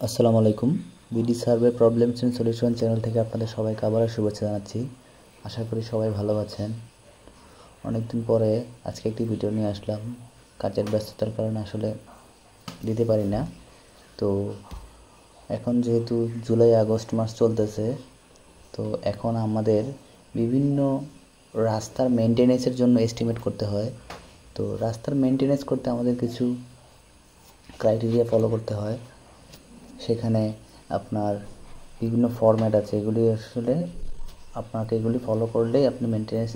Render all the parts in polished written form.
আসসালামু আলাইকুম। BD survey problems and solution channel থেকে আপনাদের সবাইকে আবারও শুভেচ্ছা জানাচ্ছি। আশা করি সবাই ভালো আছেন। অনেকদিন পরে আজকে একটি ভিডিও নিয়ে আসলাম। কাজের ব্যস্ততার কারণে আসলে দিতে পারি না। তো এখন যেহেতু জুলাই আগস্ট মাস চলতেছে, তো এখন আমাদের বিভিন্ন রাস্তার মেইনটেনেন্সের জন্য এস্টিমেট করতে হয়। তো রাস্তার মেইনটেনেন্স করতে আমাদের কিছু ক্রাইটেরিয়া ফলো করতে হয়। সেখানে আপনার বিভিন্ন ফরম্যাট আছে, এগুলি আসলে আপনাকে এগুলি ফলো করলেই আপনি মেনটেন্যান্স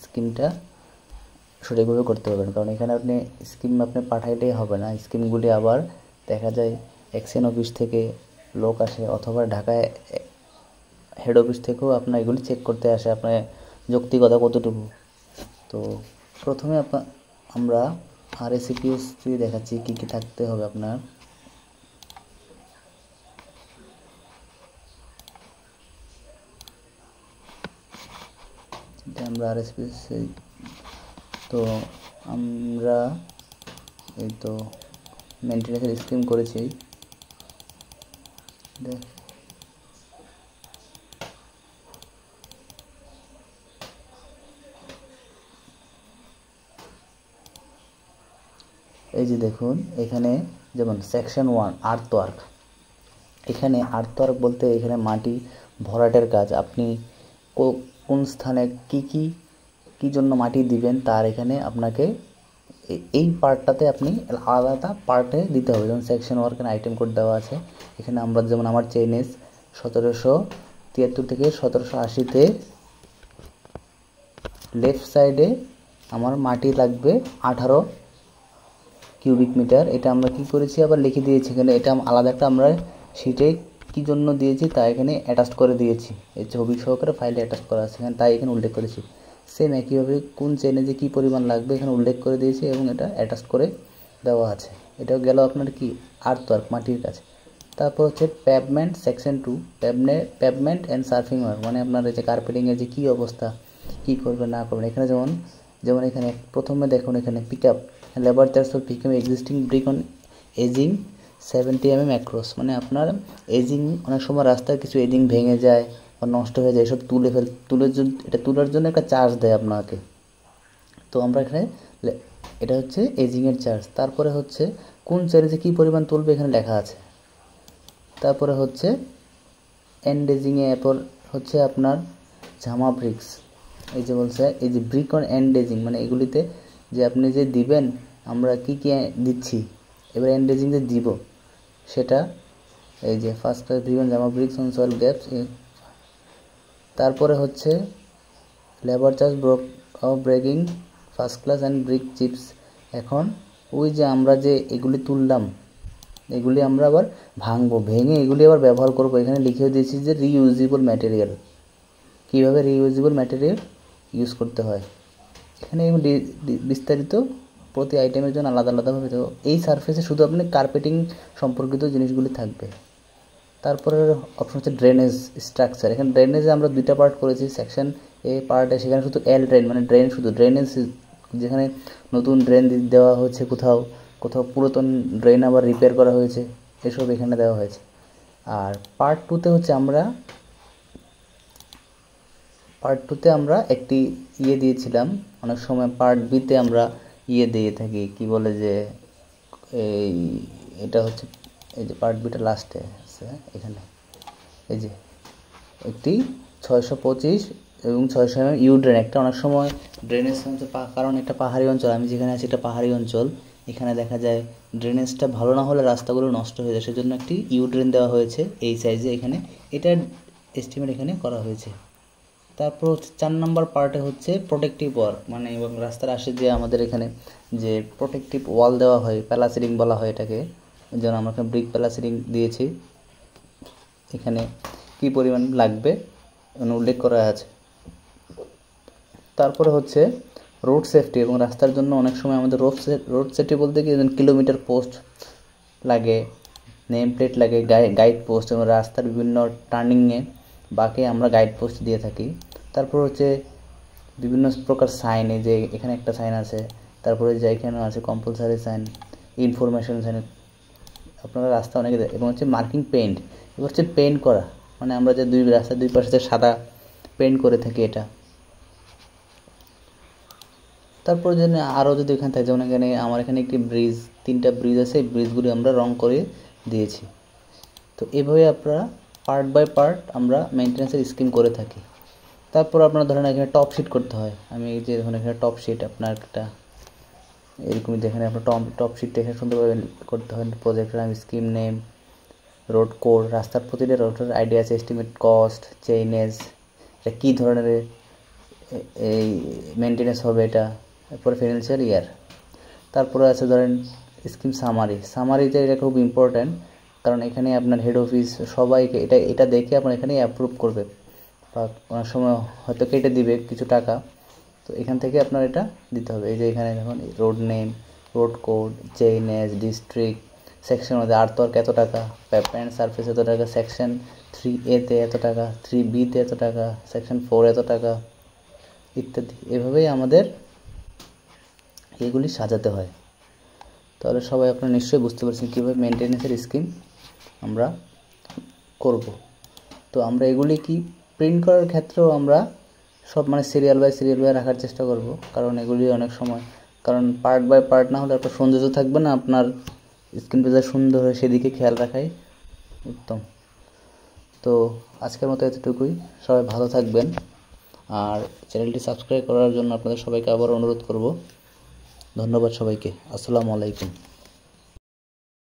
স্কিমটা সঠিকভাবে করতে পারবেন। কারণ এখানে আপনি স্কিম পাঠাইলেই হবে না, স্কিমগুলি আবার দেখা যায় এক্সচেঞ্জ অফিস থেকে লোক আসে অথবা ঢাকায় হেড অফিস থেকেও আপনার এগুলি চেক করতে আসে আপনার যৌক্তিকতা কতটুকু। তো প্রথমে আমরা RACPS দেখাচ্ছি কী কী থাকতে হবে আপনার। আমরা RACPS তো আমরা এই তো মেনটেন্যান্সের স্কিম করেছি। এই যে দেখুন, এখানে যেমন সেকশন 1 আর্থওয়ার্ক, এখানে আর্থওয়ার্ক বলতে এখানে মাটি ভরাটের কাজ। আপনি কোন স্থানে কি জন্য মাটি দিবেন তার এখানে আপনাকে এই পার্টটাতে আপনি আলাদা পার্টে দিতে হবে। যেমন সেকশন ওয়ার্কের আইটেম কোড দেওয়া আছে এখানে। আমরা যেমন আমার চেইনেস 1773 থেকে 1780-তে লেফট সাইডে আমার মাটি লাগবে 18 কিউবিক মিটার। এটা আমরা কি করেছি আবার লিখে দিয়েছি এখানে। এটা আলাদা একটা আমরা শিটে কি জন্য দিয়েছি তা এখানে অ্যাটাচ করে দিয়েছি, এই ছবি সহকারে ফাইলে অ্যাটাচ করা আছে এখানে, তাই এখানে উল্লেখ করেছি। সেম একইভাবে কোন চেনে যে কী পরিমাণ লাগবে এখানে উল্লেখ করে দিয়েছি এবং এটা অ্যাটাচ করে দেওয়া আছে। এটাও গেল আপনার কি আর্থওয়ার্ক, মাটির কাজ। তারপর হচ্ছে pavement section 2 pavement and surfing work, মানে আপনার এই যে কার্পেটিংয়ের যে কী অবস্থা, কী করবেন না করবেন। এখানে যেমন এখানে প্রথমে দেখুন, এখানে pick up labour charge for pick up existing brick on edging 70 mm across, মানে আপনার এজিং অনেক সময় রাস্তায় কিছু এজিং ভেঙে যায় বা নষ্ট হয়ে যায়, এসব এটা তোলার জন্য একটা চার্জ দেয় আপনাকে। তো আমরা এখানে এটা হচ্ছে এজিংয়ের চার্জ। তারপরে হচ্ছে কোন চার্জে কী পরিমাণ তুলবে এখানে লেখা আছে। তারপরে হচ্ছে এন্ড এজিংয়ে এরপর হচ্ছে আপনার জামা ব্রিক্স, এই যে বলছে এই যে ব্রিক অন এন্ড এজিং, মানে এগুলিতে যে আপনি যে দিবেন আমরা কি দিচ্ছি, এবার এন্ড এজিং যে দিব সেটা এই যে ফার্স্ট ক্লাস ব্রিক অন জামা ব্রিক্স অন সয়েল গ্যাপস। তারপরে হচ্ছে labour charge breaking first class and brick chips. এখন ওই যে আমরা যে এগুলি তুললাম এগুলি আমরা আবার ভেঙে এগুলি আবার ব্যবহার করবো। এখানে লিখে দিয়েছি যে রিইউজেবল ম্যাটেরিয়াল, কীভাবে রিইউজেবল ম্যাটেরিয়াল ইউজ করতে হয় এখানে বিস্তারিত প্রতি আইটেমের জন্য আলাদা আলাদাভাবে। তো এই সারফেসে শুধু আপনি কার্পেটিং সম্পর্কিত জিনিসগুলি থাকবে। তারপরে অপশন হচ্ছে ড্রেনেজ স্ট্রাকচার। এখানে ড্রেনেজে আমরা দুইটা পার্ট করেছি, সেকশন এ পার্টে সেখানে শুধু ড্রেন মানে ড্রেন, শুধু ড্রেনেজ যেখানে নতুন ড্রেন দেওয়া হচ্ছে, কোথাও পুরাতন ড্রেন আবার রিপেয়ার করা হয়েছে, এসব এখানে দেওয়া হয়েছে। আর পার্ট টুতে হচ্ছে পার্ট টুতে আমরা একটি দিয়েছিলাম। অনেক সময় পার্ট বিতে আমরা দিয়ে থাকি, কি বলে যে এটা হচ্ছে এই যে পার্ট বিটা লাস্টে আছে এখানে, এই যে একটি 625 এবং 600 mm ইউ ড্রেন একটা। অনেক সময় ড্রেনেজ হচ্ছে কারণ এটা পাহাড়ি অঞ্চল, আমি যেখানে আছি এটা পাহাড়ি অঞ্চল, এখানে দেখা যায় ড্রেনেজটা ভালো না হলে রাস্তাগুলো নষ্ট হয়ে যায়, সেজন্য একটি ইউ ড্রেন দেওয়া হয়েছে এই সাইজে এখানে, এটার এস্টিমেট এখানে করা হয়েছে। তারপর হচ্ছে 4 নম্বর পার্টে হচ্ছে প্রোটেক্টিভ ওয়ার্ক, মানে এবং রাস্তার আসে যে আমাদের এখানে যে প্রোটেক্টিভ ওয়াল দেওয়া হয়, প্যালাসিডিং বলা হয় এটাকে, যেমন আমরা এখানে ব্রিক প্যালাসিডিং দিয়েছি, এখানে কি পরিমাণ লাগবে উল্লেখ করা আছে। তারপরে হচ্ছে রোড সেফটি এবং রাস্তার জন্য অনেক সময় আমাদের রোড সেফটি বলতে কি কিলোমিটার পোস্ট লাগে, নেম প্লেট লাগে, গাইড পোস্ট, এবং রাস্তার বিভিন্ন টার্নিংয়ে বাকি আমরা গাইড পোস্ট দিয়ে থাকি। তারপর হচ্ছে বিভিন্ন প্রকার সাইন, এই যে এখানে একটা সাইন আছে, তারপরে যে এখানে আছে কম্পালসারি সাইন, ইনফরমেশন সাইন, আপনারা রাস্তা অনেকে এবং হচ্ছে মার্কিং পেইন্ট, এবার হচ্ছে পেইন্ট করা, মানে আমরা যে রাস্তার দুই পাশে সাদা পেইন্ট করে থাকি এটা। তারপর যদি আরও যদি এখানে থাকে, যেমন এখানে আমার এখানে একটি ব্রিজ, 3টা ব্রিজ আছে, এই ব্রিজগুলি আমরা রং করে দিয়েছি। তো এভাবে আপনারা পার্ট বাই পার্ট আমরা মেনটেন্যান্সের স্কিম করে থাকি। তারপর আপনার ধরেন এখানে টপ শিট করতে হয়, আমি এই যে ধরেন এখানে টপ শিট আপনার একটা এরকমই, যেখানে আপনার টপ শিটটা এখানে সুন্দরভাবে করতে হয়। প্রজেক্টের আমি স্কিম নেম, রোড কোড, রাস্তার প্রতিটা রোডের আইডিয়া আছে, এস্টিমেট কস্ট, চেইনেজ, এটা কী ধরনের এই মেনটেন্যান্স হবে এটা, তারপরে ফিনান্সিয়াল ইয়ার। তারপরে আছে ধরেন স্কিম সামারিতে এটা খুব ইম্পর্ট্যান্ট, কারণ এখানে আপনার হেড অফিস সবাইকে এটা দেখে আপনার এখানে অ্যাপ্রুভ করবে, বা অনেক সময় হয়তো কেটে দিবে কিছু টাকা, তো এখান থেকে আপনার এটা দিতে হবে। এই যে এখানে দেখুন road name, road code, chainage, district, section মধ্যে আর্টওয়ার্ক এত টাকা, প্যান্ট সারফেস এত টাকা, সেকশন 3A-তে এত টাকা, 3B-তে এত টাকা, সেকশন 4 এত টাকা ইত্যাদি। এভাবেই আমাদের এগুলি সাজাতে হয়। তাহলে সবাই আপনারা নিশ্চয়ই বুঝতে পারছেন কীভাবে মেনটেন্যান্সের স্কিম আমরা করব। তো আমরা এগুলি কি প্রিন্ট করার ক্ষেত্রেও আমরা সব মানে সিরিয়াল বাই রাখার চেষ্টা করব, কারণ এগুলি অনেক সময়, কারণ পার্ট বাই পার্ট না হলে একটা সৌন্দর্য থাকবে না, আপনার স্ক্রিন পেজার সুন্দর হয় সেদিকে খেয়াল রাখাই উত্তম। তো আজকের মতো এতটুকুই, সবাই ভালো থাকবেন, আর চ্যানেলটি সাবস্ক্রাইব করার জন্য আপনাদের সবাইকে আবার অনুরোধ করব। ধন্যবাদ সবাইকে, আসসালামু আলাইকুম।